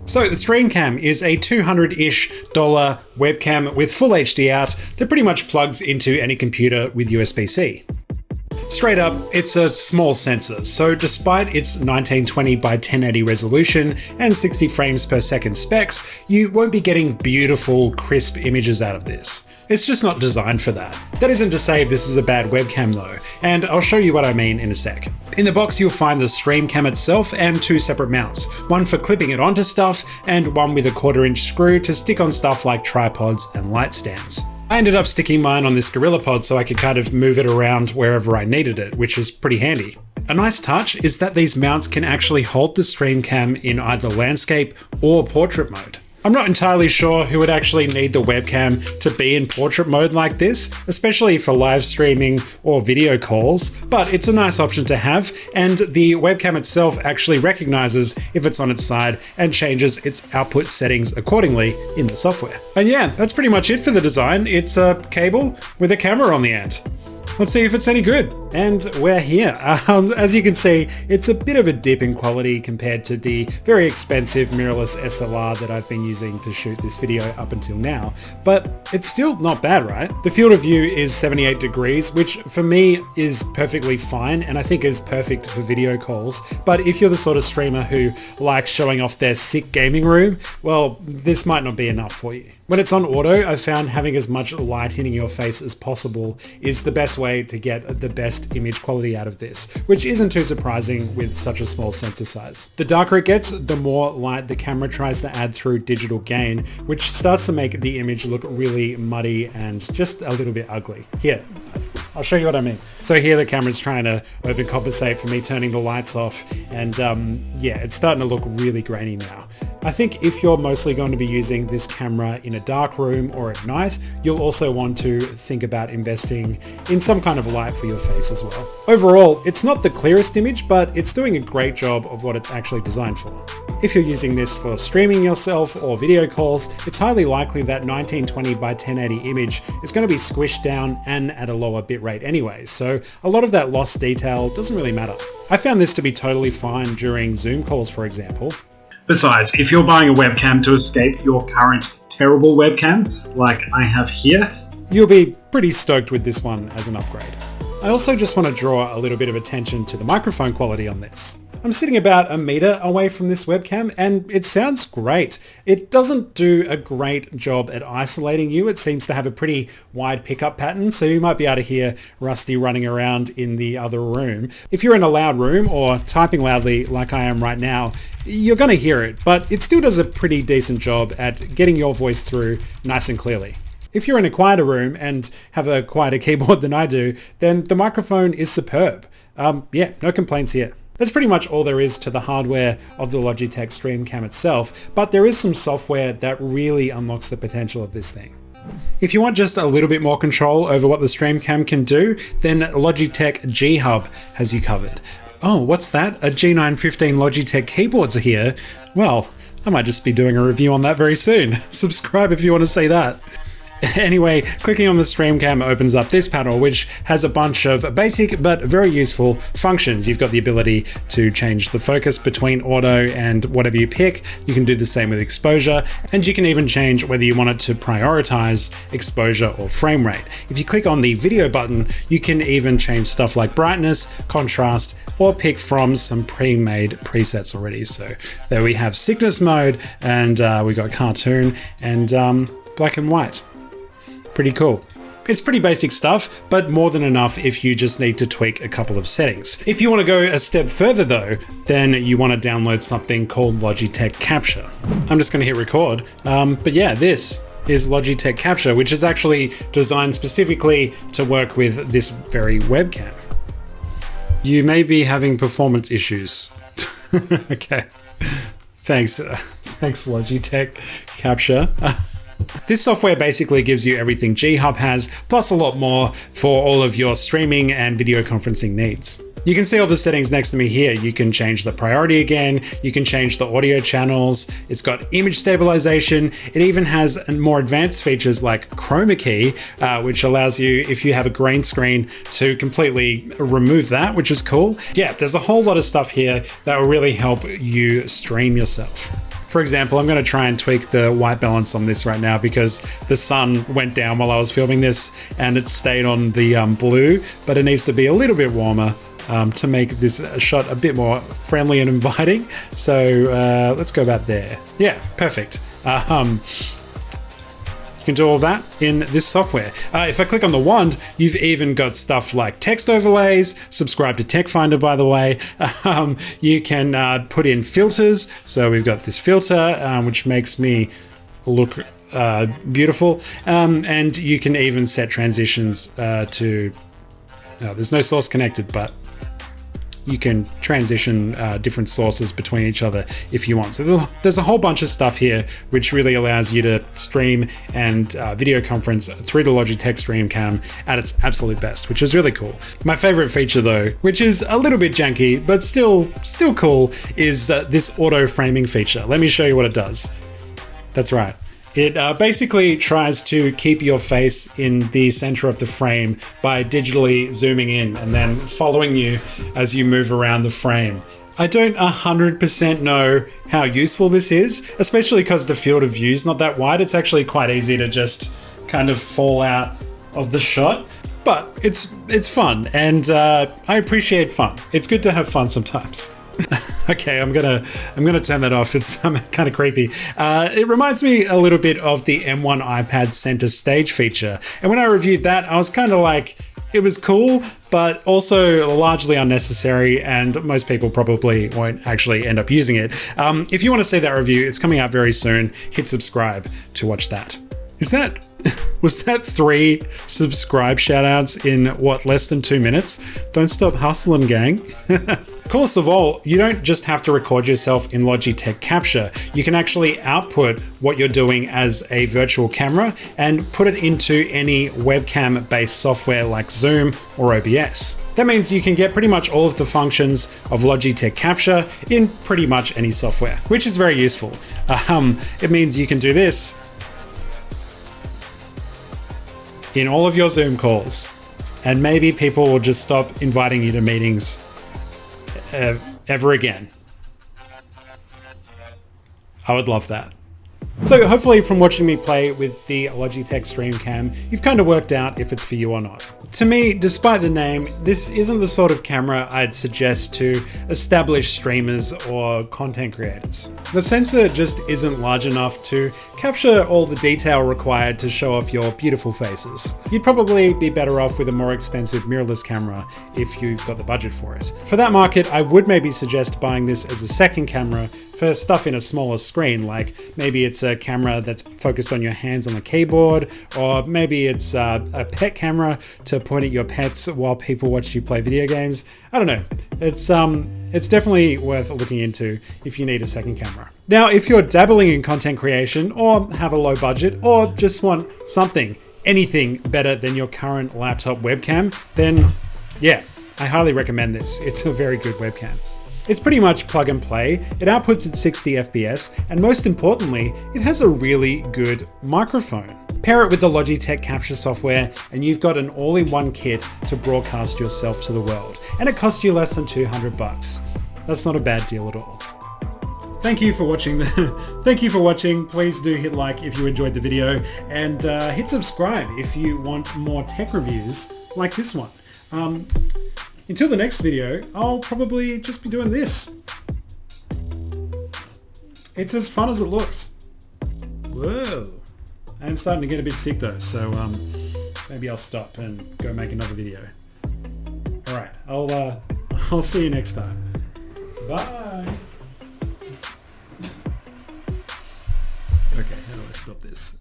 So the StreamCam is a $200-ish webcam with full HD out that pretty much plugs into any computer with USB-C. Straight up, it's a small sensor, so despite its 1920 by 1080 resolution and 60 frames per second specs, you won't be getting beautiful, crisp images out of this. It's just not designed for that. That isn't to say this is a bad webcam though, and I'll show you what I mean in a sec. In the box you'll find the StreamCam itself and two separate mounts, one for clipping it onto stuff and one with a 1/4-inch screw to stick on stuff like tripods and light stands. I ended up sticking mine on this GorillaPod so I could kind of move it around wherever I needed it, which is pretty handy. A nice touch is that these mounts can actually hold the StreamCam in either landscape or portrait mode. I'm not entirely sure who would actually need the webcam to be in portrait mode like this, especially for live streaming or video calls, but it's a nice option to have, and the webcam itself actually recognizes if it's on its side and changes its output settings accordingly in the software. And yeah, that's pretty much it for the design. It's a cable with a camera on the end. Let's see if it's any good. And we're here. As you can see, it's a bit of a dip in quality compared to the very expensive mirrorless SLR that I've been using to shoot this video up until now, but it's still not bad, right? The field of view is 78 degrees, which for me is perfectly fine, and I think is perfect for video calls. But if you're the sort of streamer who likes showing off their sick gaming room, well, this might not be enough for you. When it's on auto, I've found having as much light hitting your face as possible is the best way to get the best image quality out of this, which isn't too surprising with such a small sensor size. The darker it gets, the more light the camera tries to add through digital gain, which starts to make the image look really muddy and just a little bit ugly. Here, I'll show you what I mean. So here the camera's trying to overcompensate for me turning the lights off, and yeah, it's starting to look really grainy now. I think if you're mostly going to be using this camera in a dark room or at night, you'll also want to think about investing in some kind of light for your face as well. Overall, it's not the clearest image, but it's doing a great job of what it's actually designed for. If you're using this for streaming yourself or video calls, it's highly likely that 1920 by 1080 image is going to be squished down and at a lower bitrate anyway, so a lot of that lost detail doesn't really matter. I found this to be totally fine during Zoom calls, for example. Besides, if you're buying a webcam to escape your current terrible webcam, like I have here, you'll be pretty stoked with this one as an upgrade. I also just want to draw a little bit of attention to the microphone quality on this. I'm sitting about a meter away from this webcam and it sounds great. It doesn't do a great job at isolating you. It seems to have a pretty wide pickup pattern, so you might be able to hear Rusty running around in the other room. If you're in a loud room or typing loudly like I am right now, you're going to hear it, but it still does a pretty decent job at getting your voice through nice and clearly. If you're in a quieter room and have a quieter keyboard than I do, then the microphone is superb. Yeah, no complaints here. That's pretty much all there is to the hardware of the Logitech StreamCam itself, but there is some software that really unlocks the potential of this thing. If you want just a little bit more control over what the StreamCam can do, then Logitech G Hub has you covered. Oh, what's that? A G915 Logitech keyboards are here? Well, I might just be doing a review on that very soon. Subscribe if you want to see that. Anyway, clicking on the StreamCam opens up this panel, which has a bunch of basic but very useful functions. You've got the ability to change the focus between auto and whatever you pick. You can do the same with exposure, and you can even change whether you want it to prioritize exposure or frame rate. If you click on the video button, you can even change stuff like brightness, contrast, or pick from some pre-made presets already. So there we have sickness mode, and we got cartoon and black and white. Pretty cool. It's pretty basic stuff, but more than enough if you just need to tweak a couple of settings. If you want to go a step further though, then you want to download something called Logitech Capture. I'm just going to hit record. But yeah, this is Logitech Capture, which is actually designed specifically to work with this very webcam. You may be having performance issues. Okay. Thanks Logitech Capture. This software basically gives you everything G Hub has, plus a lot more for all of your streaming and video conferencing needs. You can see all the settings next to me here. You can change the priority again, you can change the audio channels, it's got image stabilization, it even has more advanced features like chroma key, which allows you, if you have a green screen, to completely remove that, which is cool. Yeah, there's a whole lot of stuff here that will really help you stream yourself. For example, I'm going to try and tweak the white balance on this right now because the sun went down while I was filming this and it stayed on the blue, but it needs to be a little bit warmer to make this shot a bit more friendly and inviting. So let's go about there. Yeah, perfect. You can do all that in this software. If I click on the wand, you've even got stuff like text overlays, subscribe to Tech Finder, by the way. You can put in filters. So we've got this filter, which makes me look beautiful. And you can even set transitions to, there's no source connected, but you can transition different sources between each other if you want. So there's a whole bunch of stuff here which really allows you to stream and video conference through the Logitech StreamCam at its absolute best, which is really cool. My favorite feature though, which is a little bit janky, but still cool, is this auto framing feature. Let me show you what it does. That's right. It basically tries to keep your face in the center of the frame by digitally zooming in and then following you as you move around the frame. I don't 100% know how useful this is, especially because the field of view is not that wide. It's actually quite easy to just kind of fall out of the shot, but it's fun, and I appreciate fun. It's good to have fun sometimes. Okay, I'm gonna turn that off. It's kind of creepy. It reminds me a little bit of the M1 iPad center stage feature. And when I reviewed that, I was kind of like, it was cool, but also largely unnecessary, and most people probably won't actually end up using it. If you want to see that review, it's coming out very soon. Hit subscribe to watch that. Was that 3 subscribe shoutouts in what, less than 2 minutes? Don't stop hustling, gang. Coolest of all, you don't just have to record yourself in Logitech Capture. You can actually output what you're doing as a virtual camera and put it into any webcam-based software like Zoom or OBS. That means you can get pretty much all of the functions of Logitech Capture in pretty much any software, which is very useful. It means you can do this in all of your Zoom calls, and maybe people will just stop inviting you to meetings ever again. I would love that. So hopefully from watching me play with the Logitech StreamCam, you've kind of worked out if it's for you or not. To me, despite the name, this isn't the sort of camera I'd suggest to established streamers or content creators. The sensor just isn't large enough to capture all the detail required to show off your beautiful faces. You'd probably be better off with a more expensive mirrorless camera if you've got the budget for it. For that market, I would maybe suggest buying this as a second camera for stuff in a smaller screen, like maybe it's a camera that's focused on your hands on the keyboard, or maybe it's a pet camera to point at your pets while people watch you play video games. I don't know. It's definitely worth looking into if you need a second camera. Now, if you're dabbling in content creation or have a low budget or just want anything better than your current laptop webcam, then yeah, I highly recommend this. It's a very good webcam. It's pretty much plug and play, it outputs at 60 FPS, and most importantly, it has a really good microphone. Pair it with the Logitech Capture software, and you've got an all-in-one kit to broadcast yourself to the world. And it costs you less than $200. That's not a bad deal at all. Thank you for watching. Thank you for watching. Please do hit like if you enjoyed the video, and hit subscribe if you want more tech reviews like this one. Until the next video, I'll probably just be doing this. It's as fun as it looks. Whoa. I'm starting to get a bit sick though, so maybe I'll stop and go make another video. Alright, I'll see you next time. Bye. Okay, how do I stop this?